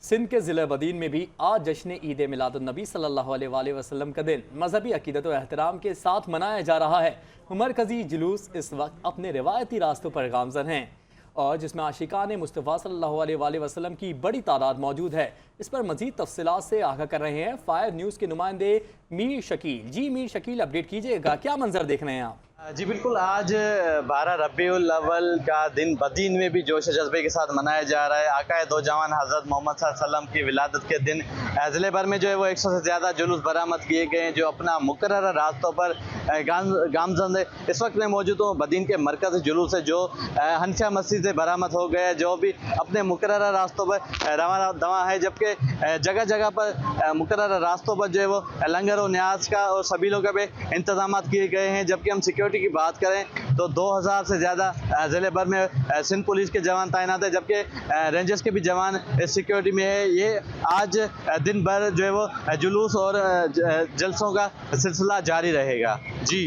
सिंध के ज़िले बदीन में भी आज जश्न ईद मिलादुन्नबी सल्लल्लाहु अलैहि वसल्लम का दिन मजहबी अकीदत और एहतराम के साथ मनाया जा रहा है। मरकजी जुलूस इस वक्त अपने रिवायती रास्तों पर गामजन हैं और जिसमें आशिकान मुस्तफ़ा सल्लल्लाहु अलैहि वसल्लम की बड़ी तादाद मौजूद है। इस पर मजीद तफसीलात से आगाह कर रहे हैं फायर न्यूज़ के नुमाइंदे मीर शकील। जी मीर शकील, अपडेट कीजिएगा, क्या मंजर देख रहे हैं आप? जी बिल्कुल, आज 12 रबीउल अव्वल का दिन बदीन में भी जोश जज्बे के साथ मनाया जा रहा है। आकाए दो जवान हज़रत मोहम्मद सल्लल्लाहु अलैहि वसल्लम की विलादत के दिन ज़िले भर में जो है वो 100 से ज़्यादा जुलूस बरामद किए गए हैं जो अपना मुकर्रर रास्तों पर गामजन है। इस वक्त मैं मौजूद हूँ बदीन के मरकज़ी जुलूस है जो हंसा मस्जिद से बरामद हो गए हैं, जो भी अपने मुकर्रर रास्तों पर रवाना दवा है, जबकि जगह जगह पर मुकर्रर रास्तों पर जो है वो लंगर और न्याज का और सबीलों का भी इंतजाम किए गए हैं। जबकि हम सिक्योरिटी की बात करें तो 2000 से ज़्यादा ज़िले भर में सिंध पुलिस के जवान तैनात है, जबकि रेंजर्स के भी जवान सिक्योरिटी में है। ये आज दिन भर जो है वो जुलूस और जलसों का सिलसिला जारी रहेगा। जी।